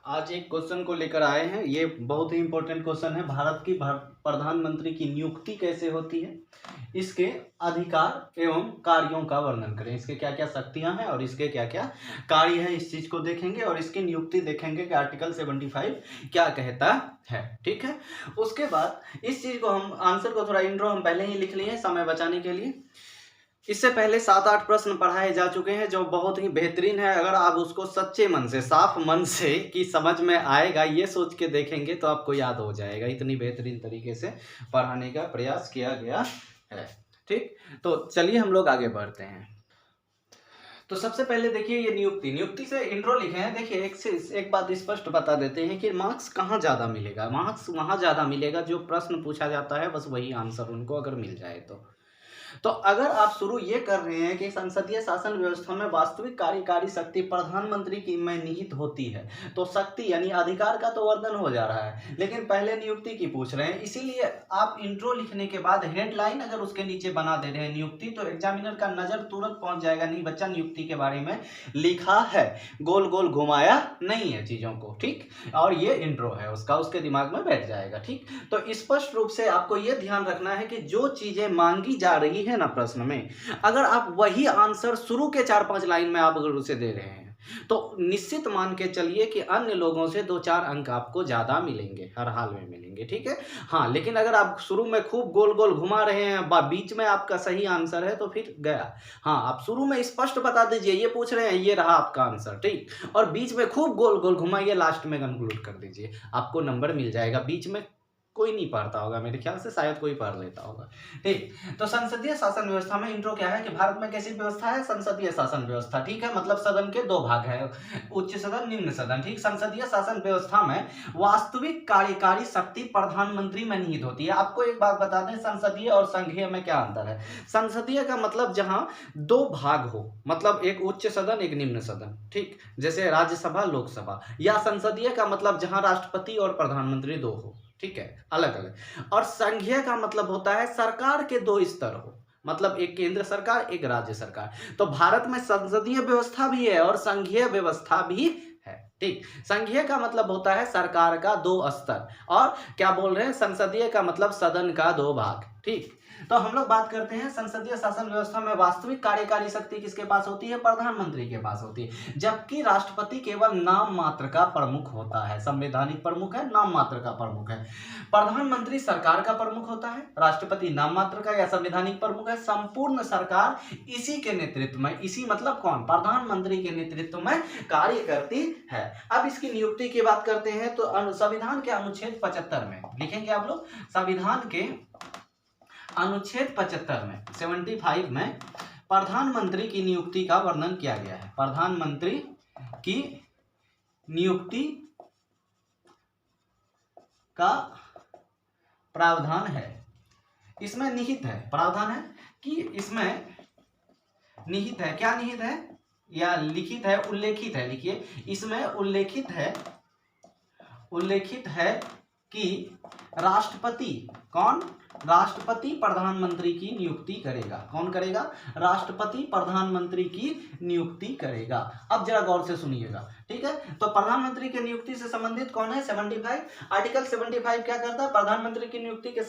आज एक क्वेश्चन को लेकर आए हैं। ये बहुत ही इंपॉर्टेंट क्वेश्चन है। भारत की प्रधानमंत्री की नियुक्ति कैसे होती है, इसके अधिकार एवं कार्यों का वर्णन करें। इसके क्या क्या शक्तियां हैं और इसके क्या क्या कार्य हैं, इस चीज को देखेंगे और इसकी नियुक्ति देखेंगे कि आर्टिकल 75 क्या कहता है। ठीक है, उसके बाद इस चीज को हम आंसर को थोड़ा इंट्रो हम पहले ही लिख लिए समय बचाने के लिए। इससे पहले 7-8 प्रश्न पढ़ाए जा चुके हैं जो बहुत ही बेहतरीन है। अगर आप उसको सच्चे मन से, साफ मन से कि समझ में आएगा ये सोच के देखेंगे तो आपको याद हो जाएगा। इतनी बेहतरीन तरीके से पढ़ाने का प्रयास किया गया है। ठीक, तो चलिए हम लोग आगे बढ़ते हैं। तो सबसे पहले देखिए ये नियुक्ति से इंट्रो लिखे हैं। देखिए एक बात स्पष्ट बता देते हैं कि मार्क्स कहाँ ज़्यादा मिलेगा। मार्क्स वहाँ ज़्यादा मिलेगा जो प्रश्न पूछा जाता है, बस वही आंसर उनको अगर मिल जाए तो अगर आप शुरू ये कर रहे हैं कि संसदीय शासन व्यवस्था में वास्तविक कार्यकारी शक्ति प्रधानमंत्री की में निहित होती है, तो शक्ति यानी अधिकार का तो वर्णन हो जा रहा है, लेकिन पहले नियुक्ति की पूछ रहे हैं। इसीलिए आप इंट्रो लिखने के बाद हेडलाइन अगर उसके नीचे बना दे रहे हैं नियुक्ति, तो एग्जामिनर का नजर तुरंत पहुंच जाएगा, नहीं बच्चा नियुक्ति के बारे में लिखा है, गोल गोल घुमाया नहीं है चीजों को। ठीक, और ये इंट्रो है उसका, उसके दिमाग में बैठ जाएगा। ठीक, तो स्पष्ट रूप से आपको यह ध्यान रखना है कि जो चीजें मांगी जा रही है ना प्रश्न में, अगर आप वही आंसर शुरू के 4-5 लाइन में आप अगर उसे दे रहे हैं तो निश्चित मान के चलिए कि अन्य लोगों से 2-4 अंक आपको ज्यादा मिलेंगे, हर हाल में मिलेंगे। ठीक है, हाँ, लेकिन अगर आप शुरू में खूब गोल गोल घुमा रहे हैं, बीच में आपका सही आंसर है तो फिर गया। हाँ, आप शुरू में स्पष्ट बता दीजिए ये पूछ रहे हैं, ये रहा आपका आंसर। ठीक, और बीच में खूब गोल गोल घुमाइए, लास्ट में कंक्लूड कर दीजिए, आपको नंबर मिल जाएगा। बीच में कोई नहीं पढ़ता होगा, मेरे ख्याल से शायद कोई पढ़ लेता होगा। ठीक, तो संसदीय शासन व्यवस्था में इंट्रो क्या है कि भारत में कैसी व्यवस्था है, संसदीय शासन व्यवस्था। ठीक है, मतलब सदन के 2 भाग है, उच्च सदन, निम्न सदन। ठीक, संसदीय शासन व्यवस्था में वास्तविक कार्यकारी शक्ति प्रधानमंत्री में निहित होती है। आपको एक बात बता दें, संसदीय और संघीय में क्या अंतर है। संसदीय का मतलब जहां 2 भाग हो, मतलब एक उच्च सदन एक निम्न सदन। ठीक, जैसे राज्यसभा लोकसभा, या संसदीय का मतलब जहां राष्ट्रपति और प्रधानमंत्री 2 हो। ठीक है, अलग अलग। और संघीय का मतलब होता है सरकार के 2 स्तर हो, मतलब एक केंद्र सरकार एक राज्य सरकार। तो भारत में संसदीय व्यवस्था भी है और संघीय व्यवस्था भी है। ठीक, संघीय का मतलब होता है सरकार का 2 स्तर, और क्या बोल रहे हैं, संसदीय का मतलब सदन का 2 भाग। ठीक, तो हम लोग बात करते हैं संसदीय शासन व्यवस्था में वास्तविक कार्यकारी शक्ति किसके पास होती है, प्रधानमंत्री के पास होती है, जबकि राष्ट्रपति केवल नाम मात्र का प्रमुख होता है। संवैधानिक प्रमुख है, नाम मात्र का प्रमुख है। प्रधानमंत्री सरकार का प्रमुख होता है, राष्ट्रपति नाम मात्र का या संवैधानिक प्रमुख है। संपूर्ण सरकार इसी के नेतृत्व में, इसी मतलब कौन, प्रधानमंत्री के नेतृत्व में कार्य करती है। अब इसकी नियुक्ति की बात करते हैं तो संविधान के अनुच्छेद 75 में लिखेंगे आप लोग, संविधान के अनुच्छेद 75 में 75 में प्रधानमंत्री की नियुक्ति का वर्णन किया गया है। प्रधानमंत्री की नियुक्ति का प्रावधान है, इसमें निहित है, प्रावधान है कि इसमें निहित है। क्या निहित है या लिखित है, उल्लेखित है, लिखिए, इसमें उल्लेखित है कि राष्ट्रपति, कौन, राष्ट्रपति प्रधानमंत्री की नियुक्ति करेगा। कौन करेगा, राष्ट्रपति प्रधानमंत्री की नियुक्ति करेगा। अब जरा गौर से सुनिएगा। ठीक है, तो प्रधानमंत्री की नियुक्ति से संबंधित कौन है, 75, आर्टिकल 75 क्या करता है, प्रधानमंत्री की नियुक्ति के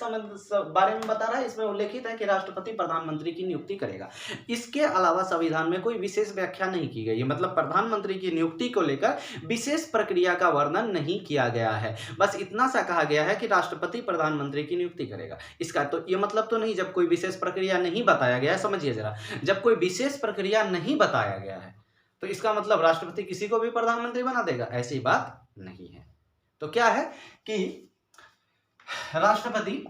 बारे में बता रहा है। इसमें उल्लेखित है कि राष्ट्रपति प्रधानमंत्री की नियुक्ति करेगा। इसके अलावा संविधान में कोई विशेष व्याख्या नहीं की गई है, मतलब प्रधानमंत्री की नियुक्ति को लेकर विशेष प्रक्रिया का वर्णन नहीं किया गया है। बस इतना सा कहा गया है कि राष्ट्रपति प्रधानमंत्री की नियुक्ति करेगा। इसका तो ये मतलब तो नहीं, जब कोई विशेष प्रक्रिया नहीं बताया गया है, समझिए जरा, जब कोई विशेष प्रक्रिया नहीं बताया गया है तो इसका मतलब राष्ट्रपति किसी को भी प्रधानमंत्री बना देगा, ऐसी बात नहीं है। तो क्या है कि राष्ट्रपति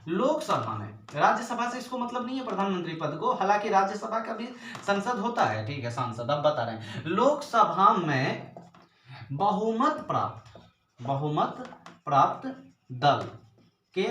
लोकसभा में, राज्यसभा से इसको मतलब नहीं है प्रधानमंत्री पद को, हालांकि राज्यसभा का भी संसद होता है। ठीक है, सांसद, अब बता रहे हैं, लोकसभा में बहुमत प्राप्त दल के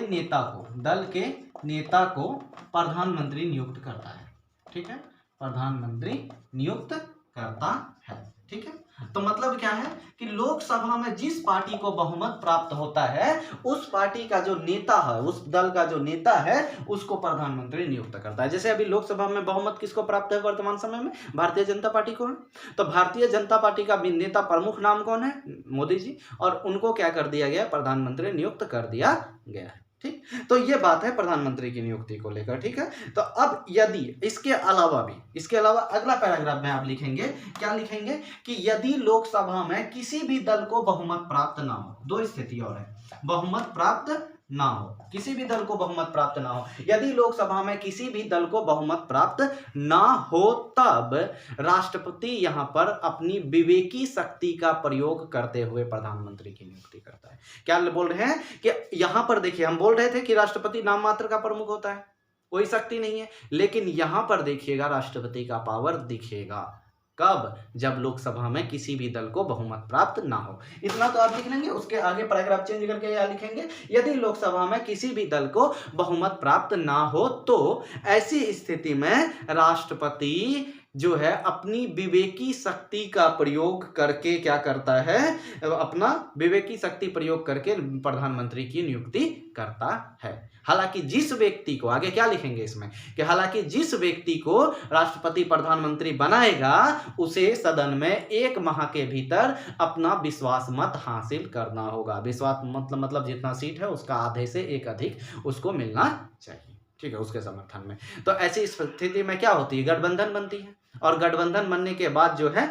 नेता को प्रधानमंत्री नियुक्त करता है। ठीक है, प्रधानमंत्री नियुक्त करता है। ठीक है, तो मतलब क्या है कि लोकसभा में जिस पार्टी को बहुमत प्राप्त होता है उस पार्टी का जो नेता है, उस दल का जो नेता है उसको प्रधानमंत्री नियुक्त करता है। जैसे अभी लोकसभा में बहुमत किसको प्राप्त है वर्तमान समय में? भारतीय जनता पार्टी को है। तो भारतीय जनता पार्टी का नेता प्रमुख नाम कौन है? मोदी जी। और उनको क्या कर दिया गया? प्रधानमंत्री नियुक्त कर दिया गया है। ठीक, तो ये बात है प्रधानमंत्री की नियुक्ति को लेकर। ठीक है, तो अब यदि इसके अलावा अगला पैराग्राफ में आप लिखेंगे, क्या लिखेंगे कि यदि लोकसभा में किसी भी दल को बहुमत प्राप्त ना हो, दो स्थिति और है, बहुमत प्राप्त ना हो, किसी भी दल को बहुमत प्राप्त ना हो, यदि लोकसभा में किसी भी दल को बहुमत प्राप्त ना हो तब राष्ट्रपति यहां पर अपनी विवेकी शक्ति का प्रयोग करते हुए प्रधानमंत्री की नियुक्ति करता है। क्या बोल रहे हैं कि यहां पर देखिए, हम बोल रहे थे कि राष्ट्रपति नाम मात्र का प्रमुख होता है, कोई शक्ति नहीं है, लेकिन यहां पर देखिएगा राष्ट्रपति का पावर दिखेगा। कब? जब लोकसभा में किसी भी दल को बहुमत प्राप्त ना हो। इतना तो आप लिख लेंगे। उसके आगे पैराग्राफ चेंज करके यह लिखेंगे, यदि लोकसभा में किसी भी दल को बहुमत प्राप्त ना हो तो ऐसी स्थिति में राष्ट्रपति जो है अपनी विवेकी शक्ति का प्रयोग करके क्या करता है? अपना विवेकी शक्ति प्रयोग करके प्रधानमंत्री की नियुक्ति करता है। हालांकि जिस व्यक्ति को, आगे क्या लिखेंगे इसमें कि हालांकि जिस व्यक्ति को राष्ट्रपति प्रधानमंत्री बनाएगा उसे सदन में 1 माह के भीतर अपना विश्वास मत हासिल करना होगा। विश्वास मतलब जितना सीट है उसका आधे से 1 अधिक उसको मिलना चाहिए। ठीक है, उसके समर्थन में। तो ऐसी स्थिति में क्या होती है? गठबंधन बनती है, और गठबंधन बनने के बाद जो है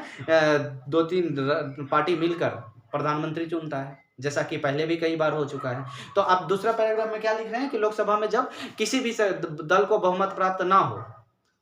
2-3 पार्टी मिलकर प्रधानमंत्री चुनता है, जैसा कि पहले भी कई बार हो चुका है। तो अब दूसरा पैराग्राफ में क्या लिख रहे हैं कि लोकसभा में जब किसी भी दल को बहुमत प्राप्त ना हो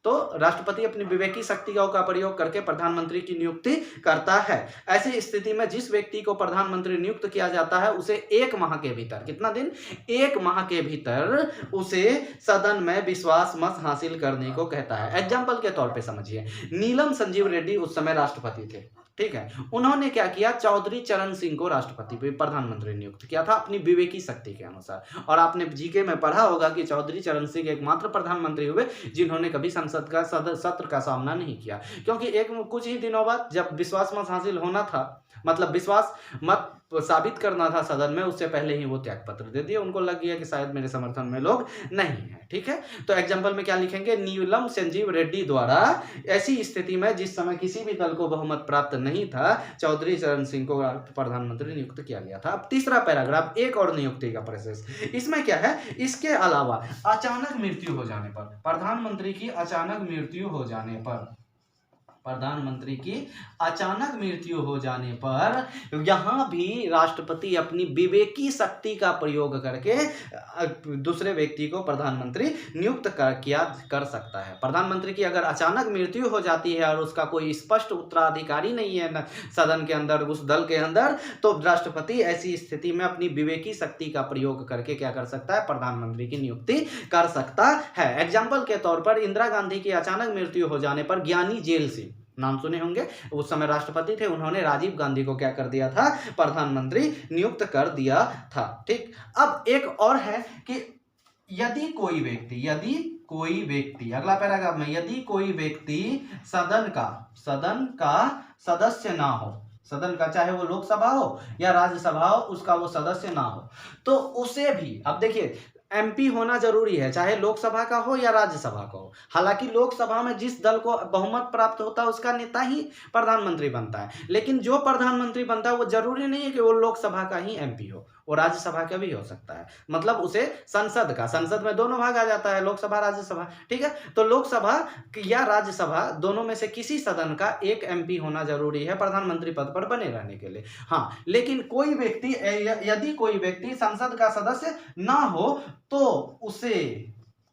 तो राष्ट्रपति अपनी विवेकी शक्तियों का प्रयोग करके प्रधानमंत्री की नियुक्ति करता है। ऐसी स्थिति में जिस व्यक्ति को प्रधानमंत्री नियुक्त किया जाता है उसे 1 माह के भीतर, कितना दिन? 1 माह के भीतर उसे सदन में विश्वास मत हासिल करने को कहता है। एग्जाम्पल के तौर पे समझिए, नीलम संजीव रेड्डी उस समय राष्ट्रपति थे। ठीक है, उन्होंने क्या किया? चौधरी चरण सिंह को राष्ट्रपति प्रधानमंत्री नियुक्त किया था अपनी विवेकी शक्ति के अनुसार। और आपने जीके में पढ़ा होगा कि चौधरी चरण सिंह एकमात्र प्रधानमंत्री हुए जिन्होंने कभी संसद का सत्र का सामना नहीं किया, क्योंकि कुछ ही दिनों बाद जब विश्वास मत हासिल होना था, मतलब विश्वास मत साबित करना था सदन में, उससे पहले ही वो त्याग पत्र दे दिए। उनको लग गया कि शायद मेरे समर्थन में लोग नहीं है। ठीक है, तो एग्जाम्पल में क्या लिखेंगे? नीलम संजीव रेड्डी द्वारा ऐसी स्थिति में जिस समय किसी भी दल को बहुमत प्राप्त नहीं था, चौधरी चरण सिंह को प्रधानमंत्री नियुक्त किया गया था। अब तीसरा पैराग्राफ, एक और नियुक्ति का प्रोसेस। इसमें क्या है? इसके अलावा अचानक मृत्यु हो जाने पर, प्रधानमंत्री की अचानक मृत्यु हो जाने पर, प्रधानमंत्री की अचानक मृत्यु हो जाने पर यहां भी राष्ट्रपति अपनी विवेकी शक्ति का प्रयोग करके दूसरे व्यक्ति को प्रधानमंत्री नियुक्त कर सकता है। प्रधानमंत्री की अगर अचानक मृत्यु हो जाती है और उसका कोई स्पष्ट उत्तराधिकारी नहीं है सदन के अंदर, उस दल के अंदर, तो राष्ट्रपति ऐसी स्थिति में अपनी विवेकी शक्ति का प्रयोग करके क्या कर सकता है? प्रधानमंत्री की नियुक्ति कर सकता है। एग्जाम्पल के तौर पर इंदिरा गांधी की अचानक मृत्यु हो जाने पर ज्ञानी जेल सिंह, नाम सुने होंगे, उस समय राष्ट्रपति थे, उन्होंने राजीव गांधी को क्या कर दिया था? प्रधानमंत्री नियुक्त कर दिया था। ठीक, अब एक और है कि यदि कोई व्यक्ति, अगला पैराग्राफ में, यदि कोई व्यक्ति सदन का सदस्य ना हो, सदन का चाहे वो लोकसभा हो या राज्यसभा हो, उसका वो सदस्य ना हो, तो उसे भी, अब देखिए एमपी होना जरूरी है, चाहे लोकसभा का हो या राज्यसभा का हो। हालांकि लोकसभा में जिस दल को बहुमत प्राप्त होता है उसका नेता ही प्रधानमंत्री बनता है, लेकिन जो प्रधानमंत्री बनता है वो जरूरी नहीं है कि वो लोकसभा का ही एमपी हो, वो राज्यसभा का भी हो सकता है। मतलब उसे संसद में दोनों भाग आ जाता है, लोकसभा राज्यसभा। ठीक है, तो लोकसभा या राज्यसभा दोनों में से किसी सदन का एक एमपी होना जरूरी है प्रधानमंत्री पद पर बने रहने के लिए। हाँ, लेकिन कोई व्यक्ति, यदि कोई व्यक्ति संसद का सदस्य ना हो तो उसे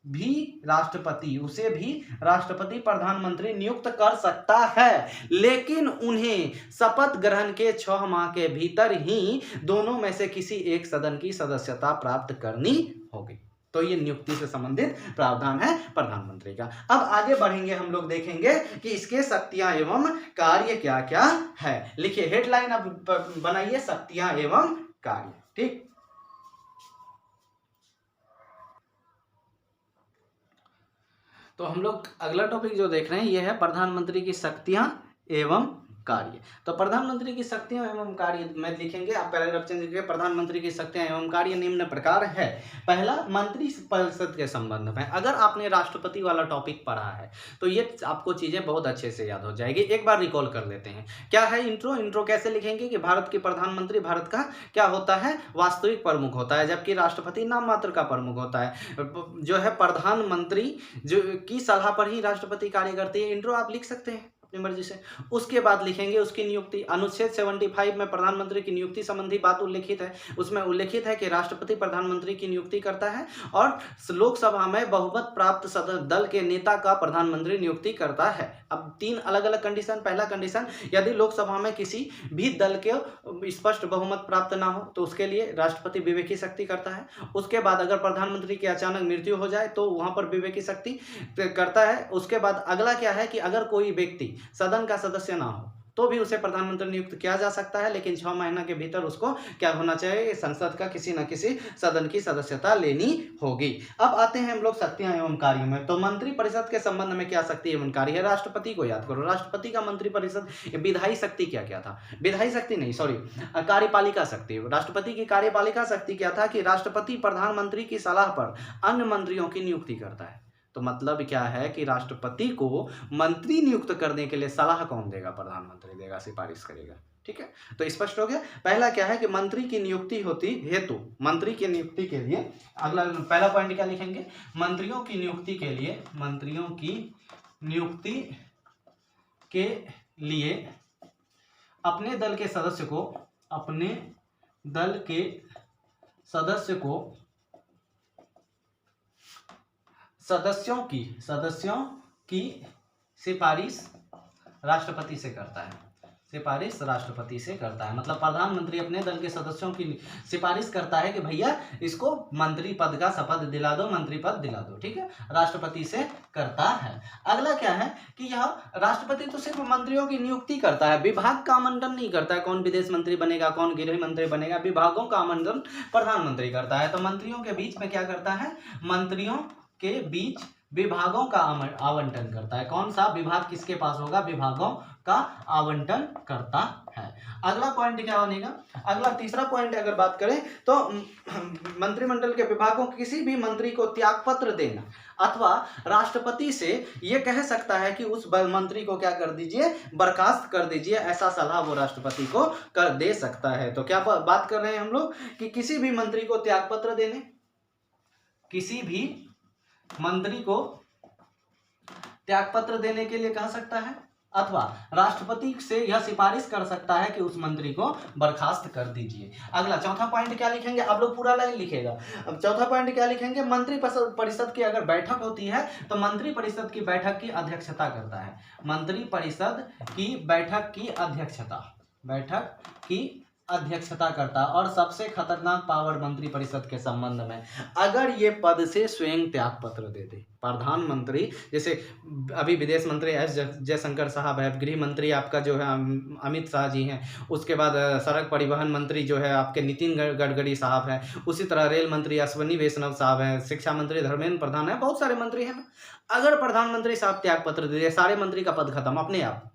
भी राष्ट्रपति प्रधानमंत्री नियुक्त कर सकता है, लेकिन उन्हें शपथ ग्रहण के 6 माह के भीतर ही दोनों में से किसी एक सदन की सदस्यता प्राप्त करनी होगी। तो ये नियुक्ति से संबंधित प्रावधान है प्रधानमंत्री का। अब आगे बढ़ेंगे, हम लोग देखेंगे कि इसके शक्तियां एवं कार्य क्या क्या है। लिखिए, हेडलाइन अब बनाइए, शक्तियां एवं कार्य। ठीक, तो हम लोग अगला टॉपिक जो देख रहे हैं ये है प्रधानमंत्री की शक्तियां एवं कार्य। तो प्रधानमंत्री की शक्तियां एवं कार्य में लिखेंगे आप, पैराग्राफ चेंज करके प्रधानमंत्री की शक्तियां एवं कार्य निम्न प्रकार है। पहला, मंत्री परिषद के संबंध में। अगर आपने राष्ट्रपति वाला टॉपिक पढ़ा है तो ये आपको चीजें बहुत अच्छे से याद हो जाएगी। एक बार रिकॉल कर लेते हैं। क्या है इंट्रो कैसे लिखेंगे कि भारत के प्रधानमंत्री भारत का क्या होता है, वास्तविक प्रमुख होता है, जबकि राष्ट्रपति नाम मात्र का प्रमुख होता है। जो है प्रधानमंत्री जो की सलाह पर ही राष्ट्रपति कार्य करती है। इंट्रो आप लिख सकते हैं अपनी मर्जी से। उसके बाद लिखेंगे उसकी नियुक्ति। अनुच्छेद 75 में प्रधानमंत्री की नियुक्ति संबंधी बात उल्लेखित है। उसमें उल्लेखित है कि राष्ट्रपति प्रधानमंत्री की नियुक्ति करता है और लोकसभा में बहुमत प्राप्त दल के नेता का प्रधानमंत्री नियुक्ति करता है। अब 3 अलग अलग कंडीशन। पहला कंडीशन, यदि लोकसभा में किसी भी दल के स्पष्ट बहुमत प्राप्त ना हो तो उसके लिए राष्ट्रपति विवेकी शक्ति करता है। उसके बाद अगर प्रधानमंत्री की अचानक मृत्यु हो जाए तो वहां पर विवेकी शक्ति करता है। उसके बाद अगला क्या है कि अगर कोई व्यक्ति सदन का सदस्य ना हो तो भी उसे प्रधानमंत्री नियुक्त किया जा सकता है, लेकिन 6 महीना के भीतर उसको क्या होना चाहिए, संसद का किसी न किसी सदन की सदस्यता लेनी होगी। अब आते हैं हम लोग शक्तियां एवं कार्यों में। तो मंत्री परिषद के संबंध में क्या शक्ति एवं कार्य है, राष्ट्रपति को याद करो। राष्ट्रपति का मंत्री परिषद, विधायी शक्ति क्या क्या था, विधायी शक्ति नहीं सॉरी कार्यपालिका शक्ति। राष्ट्रपति की कार्यपालिका शक्ति क्या था कि राष्ट्रपति प्रधानमंत्री की सलाह पर अन्य मंत्रियों की नियुक्ति करता है। तो मतलब क्या है कि राष्ट्रपति को मंत्री नियुक्त करने के लिए सलाह कौन देगा, प्रधानमंत्री देगा, सिफारिश करेगा। ठीक है, तो स्पष्ट हो गया। पहला क्या है कि मंत्री की नियुक्ति होती हेतु, मंत्री की नियुक्ति के लिए अगला पहला पॉइंट क्या लिखेंगे, मंत्रियों की नियुक्ति के लिए, मंत्रियों की नियुक्ति के लिए अपने दल के सदस्य को, अपने दल के सदस्य को सदस्यों की सिफारिश राष्ट्रपति से करता है, सिफारिश राष्ट्रपति से करता है। मतलब प्रधानमंत्री अपने दल के सदस्यों की सिफारिश करता है कि भैया इसको मंत्री पद का शपथ दिला दो, मंत्री पद दिला दो। ठीक है, राष्ट्रपति से करता है। अगला क्या है कि यह राष्ट्रपति तो सिर्फ मंत्रियों की नियुक्ति करता है, विभाग का आवंटन नहीं करता है। कौन विदेश मंत्री बनेगा, कौन गृह मंत्री बनेगा, विभागों का आवंटन प्रधानमंत्री करता है। तो मंत्रियों के बीच में क्या करता है, मंत्रियों के बीच विभागों का आवंटन करता है। कौन सा विभाग किसके पास होगा, विभागों का आवंटन करता है। अगला पॉइंट क्या बनेगा, अगला तीसरा पॉइंट अगर बात करें तो मंत्रिमंडल के विभागों किसी भी मंत्री को त्यागपत्र देना अथवा राष्ट्रपति से यह कह सकता है कि उस मंत्री को क्या कर दीजिए, बर्खास्त कर दीजिए, ऐसा सलाह वो राष्ट्रपति को कर दे सकता है। तो क्या बात कर रहे हैं हम लोग कि किसी भी मंत्री को त्यागपत्र देने, किसी भी मंत्री को त्यागपत्र देने के लिए कह सकता है अथवा राष्ट्रपति से यह सिफारिश कर सकता है कि उस मंत्री को बर्खास्त कर दीजिए। अगला चौथा पॉइंट क्या लिखेंगे, आप लोग पूरा लाइन लिखेगा। अब चौथा पॉइंट क्या लिखेंगे, मंत्री परिषद की अगर बैठक होती है तो मंत्री परिषद की बैठक की अध्यक्षता करता है। मंत्री परिषद की बैठक की अध्यक्षता करता। और सबसे खतरनाक पावर मंत्री परिषद के संबंध में, अगर ये पद से स्वयं त्यागपत्र दे दे प्रधानमंत्री, जैसे अभी विदेश मंत्री एस जयशंकर साहब है, गृह मंत्री आपका जो है अमित शाह जी हैं, उसके बाद सड़क परिवहन मंत्री जो है आपके नितिन गडकरी साहब हैं, उसी तरह रेल मंत्री अश्विनी वैष्णव साहब हैं, शिक्षा मंत्री धर्मेंद्र प्रधान है, बहुत सारे मंत्री हैं। अगर प्रधानमंत्री साहब त्यागपत्र दे दे, सारे मंत्री का पद खत्म अपने आप।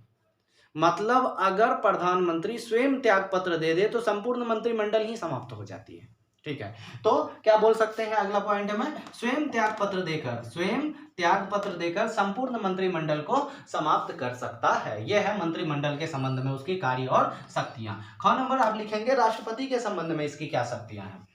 मतलब अगर प्रधानमंत्री स्वयं त्यागपत्र दे दे तो संपूर्ण मंत्रिमंडल ही समाप्त हो जाती है। ठीक है, तो क्या बोल सकते हैं अगला पॉइंट में, स्वयं त्यागपत्र देकर संपूर्ण मंत्रिमंडल को समाप्त कर सकता है। यह है मंत्रिमंडल के संबंध में उसकी कार्य और शक्तियां। ख नंबर आप लिखेंगे राष्ट्रपति के संबंध में इसकी क्या शक्तियां हैं,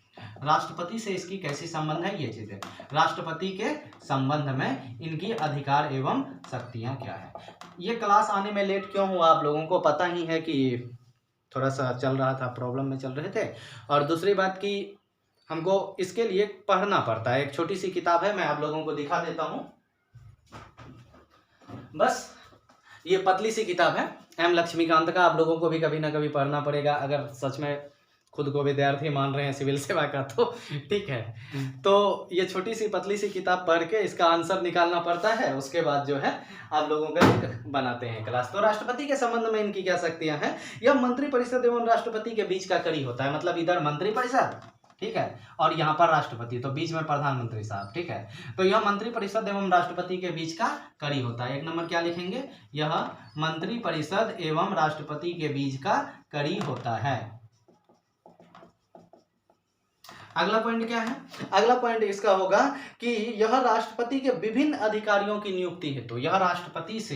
राष्ट्रपति से इसकी कैसी संबंध है, ये चीजें राष्ट्रपति के संबंध में इनकी अधिकार एवं शक्तियां क्या है। ये क्लास आने में लेट क्यों हुआ, आप लोगों को पता ही है कि थोड़ा सा चल रहा था, प्रॉब्लम में चल रहे थे। और दूसरी बात कि हमको इसके लिए पढ़ना पड़ता है। एक छोटी सी किताब है, मैं आप लोगों को दिखा देता हूं। बस ये पतली सी किताब है एम लक्ष्मीकांत का, आप लोगों को भी कभी ना कभी पढ़ना पड़ेगा अगर सच में खुद को विद्यार्थी मान रहे हैं सिविल सेवा का तो ठीक है। तो ये छोटी सी पतली सी किताब पढ़ के इसका आंसर निकालना पड़ता है, उसके बाद जो है आप लोगों का बनाते हैं क्लास। तो राष्ट्रपति के संबंध में इनकी क्या शक्तियां हैं, यह मंत्रिपरिषद एवं राष्ट्रपति के बीच का कड़ी होता है। मतलब इधर मंत्रिपरिषद ठीक है, और यहाँ पर राष्ट्रपति, तो बीच में प्रधानमंत्री साहब, ठीक है। तो यह मंत्रिपरिषद एवं राष्ट्रपति के बीच का कड़ी होता है। 1 नंबर क्या लिखेंगे, यह मंत्रिपरिषद एवं राष्ट्रपति के बीच का कड़ी होता है। अगला पॉइंट क्या है, अगला पॉइंट इसका होगा कि यह राष्ट्रपति के विभिन्न अधिकारियों की नियुक्ति है। तो यह राष्ट्रपति से,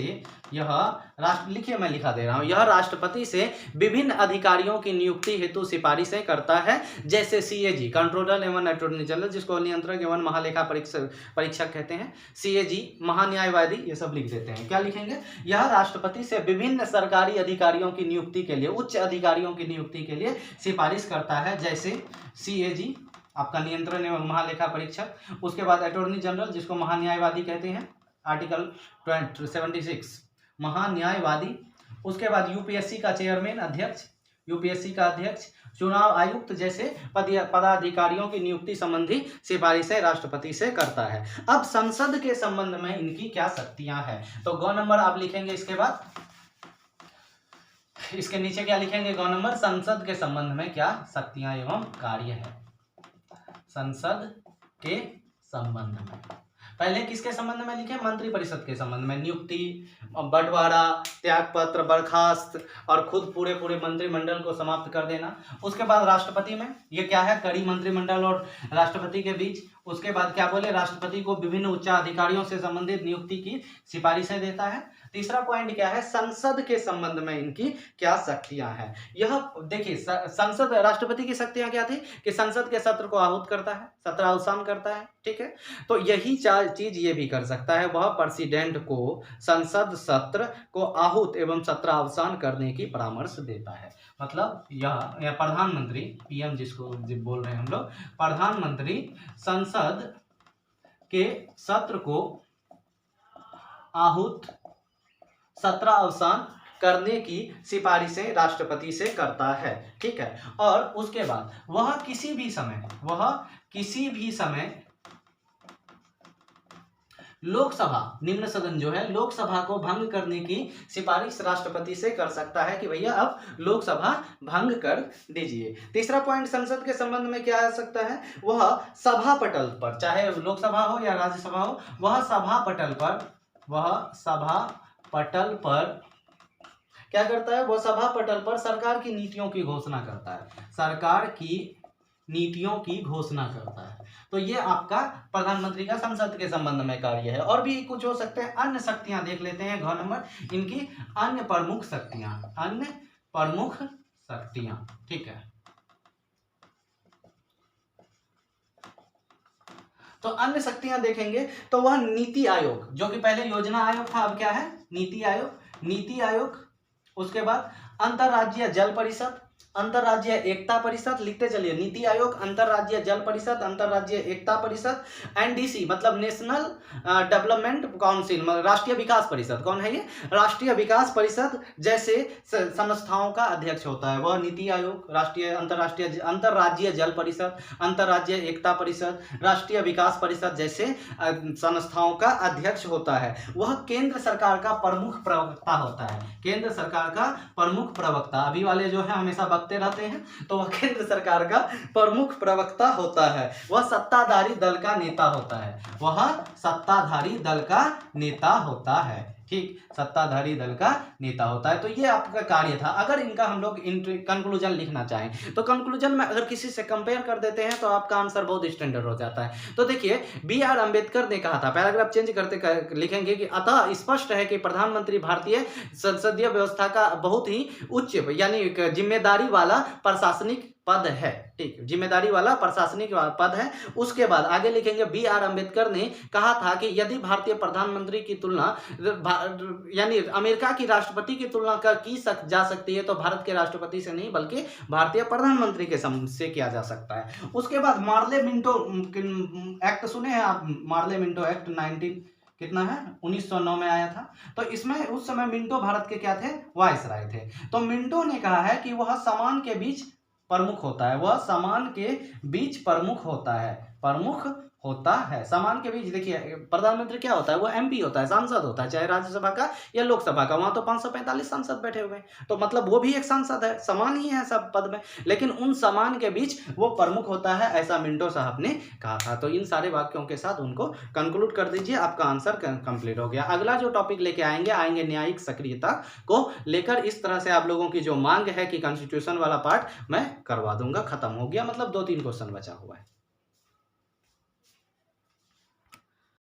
लिखिए मैं लिखा दे रहा हूं, यह राष्ट्रपति से विभिन्न अधिकारियों की नियुक्ति हेतु सिफारिशें करता है, जैसे सीएजी कंट्रोलर एवं अटॉर्नी जनरल, जिसको नियंत्रक एवं महालेखा परीक्षक कहते हैं, सीएजी महान्यायवादी, ये सब लिख देते हैं। क्या लिखेंगे, यह राष्ट्रपति से विभिन्न सरकारी अधिकारियों की नियुक्ति के लिए, उच्च अधिकारियों की नियुक्ति के लिए सिफारिश करता है, जैसे सीएजी आपका नियंत्रण एवं महालेखा परीक्षक, उसके बाद अटॉर्नी जनरल जिसको महान्यायवादी कहते हैं, आर्टिकल 76 महान्यायवादी, उसके बाद यूपीएससी का चेयरमैन अध्यक्ष, यूपीएससी का अध्यक्ष, चुनाव आयुक्त जैसे पदाधिकारियों की नियुक्ति संबंधी सिफारिशें राष्ट्रपति से करता है। अब संसद के संबंध में इनकी क्या शक्तियां हैं, तो गौ नंबर आप लिखेंगे। इसके बाद इसके नीचे क्या लिखेंगे, गौ नंबर, संसद के संबंध में क्या शक्तियां एवं कार्य है। संसद के संबंध में पहले किसके संबंध में लिखे, मंत्रिपरिषद के संबंध में, नियुक्ति, बंटवारा, त्यागपत्र, बर्खास्त और खुद पूरे मंत्रिमंडल को समाप्त कर देना। उसके बाद राष्ट्रपति में, ये क्या है, कड़ी मंत्रिमंडल और राष्ट्रपति के बीच। उसके बाद क्या बोले, राष्ट्रपति को विभिन्न उच्चाधिकारियों से संबंधित नियुक्ति की सिफारिशें देता है। तीसरा पॉइंट क्या है, संसद के संबंध में इनकी क्या शक्तियां हैं। यह देखिए, संसद, राष्ट्रपति की शक्तियां क्या थी कि संसद के सत्र को आहूत करता है, सत्रावसान करता है, ठीक है। तो यही चीज ये भी कर सकता है, वह प्रेसिडेंट को संसद सत्र को आहूत एवं सत्रावसान करने की परामर्श देता है। मतलब यह प्रधानमंत्री, पीएम जिसको बोल रहे हैं हम लोग, प्रधानमंत्री संसद के सत्र को आहूत, सत्रावसान करने की सिफारिशें राष्ट्रपति से करता है, ठीक है। और उसके बाद वह किसी भी समय लोकसभा, निम्न सदन जो है, लोकसभा को भंग करने की सिफारिश राष्ट्रपति से कर सकता है कि भैया अब लोकसभा भंग कर दीजिए। तीसरा पॉइंट संसद के संबंध में क्या आ सकता है, वह सभा पटल पर, चाहे लोकसभा हो या राज्यसभा हो, वह सभा पटल पर क्या करता है, वह सभा पटल पर सरकार की नीतियों की घोषणा करता है, सरकार की नीतियों की घोषणा करता है। तो ये आपका प्रधानमंत्री का संसद के संबंध में कार्य है। और भी कुछ हो सकते हैं, अन्य शक्तियां देख लेते हैं, घ नंबर, इनकी अन्य प्रमुख शक्तियां, ठीक है। तो अन्य शक्तियां देखेंगे तो वह नीति आयोग, जो कि पहले योजना आयोग था, अब क्या है, नीति आयोग। उसके बाद अंतर्राज्यीय जल परिषद, अंतर्राज्यीय एकता परिषद, लिखते चलिए, नीति आयोग, अंतर्राज्यीय जल परिषद, अंतर्राज्यीय एकता परिषद, एनडीसी मतलब नेशनल डेवलपमेंट काउंसिल, राष्ट्रीय विकास परिषद। कौन है ये, राष्ट्रीय विकास परिषद जैसे संस्थाओं का अध्यक्ष होता है वह नीति आयोग। अंतर्राज्यीय जल परिषद, अंतर्राज्यीय एकता परिषद, राष्ट्रीय विकास परिषद जैसे संस्थाओं का अध्यक्ष होता है। वह केंद्र सरकार का प्रमुख प्रवक्ता होता है, केंद्र सरकार का प्रमुख प्रवक्ता। अभी वाले जो है हमेशा बकते रहते हैं, तो वह केंद्र सरकार का प्रमुख प्रवक्ता होता है। वह सत्ताधारी दल का नेता होता है, वह सत्ताधारी दल का नेता होता है, ठीक, सत्ताधारी दल का नेता होता है। तो ये आपका कार्य था। अगर इनका हम लोग कंक्लूजन लिखना चाहें तो कंक्लूजन में अगर किसी से कंपेयर कर देते हैं तो आपका आंसर बहुत स्टैंडर्ड हो जाता है। तो देखिए, बी.आर. अम्बेडकर ने कहा था, पैराग्राफ चेंज करते लिखेंगे कि अतः स्पष्ट है कि प्रधानमंत्री भारतीय संसदीय व्यवस्था का बहुत ही उच्च यानी जिम्मेदारी वाला प्रशासनिक पद है, ठीक, जिम्मेदारी वाला प्रशासनिक पद है। उसके बाद आगे लिखेंगे, बी.आर. अम्बेडकर ने कहा था कि यदि भारतीय प्रधानमंत्री की तुलना यानी अमेरिका की राष्ट्रपति की तुलना की जा सकती है तो भारत के राष्ट्रपति से नहीं बल्कि भारतीय प्रधानमंत्री के से किया जा सकता है। उसके बाद मार्ले मिंटो एक्ट सुने हैं आप, मार्ले मिंटो एक्ट 1909 में आया था। तो इसमें उस समय मिंटो भारत के क्या थे, वायसराय थे। तो मिंटो ने कहा है कि वह समान के बीच प्रमुख होता है, वह समान के बीच प्रमुख होता है, प्रमुख होता है। समान के बीच देखिए प्रधानमंत्री क्या होता है, वो एमपी होता है, सांसद होता है, चाहे राज्यसभा का या लोकसभा का। वहां तो 545 सांसद बैठे हुए हैं, तो मतलब वो भी एक सांसद है, समान ही है सब पद में। लेकिन उन समान के बीच वो प्रमुख होता है, ऐसा मिंटो साहब ने कहा था। तो इन सारे वाक्यों के साथ उनको कंक्लूड कर दीजिए, आपका आंसर कंप्लीट हो गया। अगला जो टॉपिक लेके आएंगे न्यायिक सक्रियता को लेकर। इस तरह से आप लोगों की जो मांग है कि कॉन्स्टिट्यूशन वाला पार्ट मैं करवा दूंगा, खत्म हो गया, मतलब 2-3 क्वेश्चन बचा हुआ है।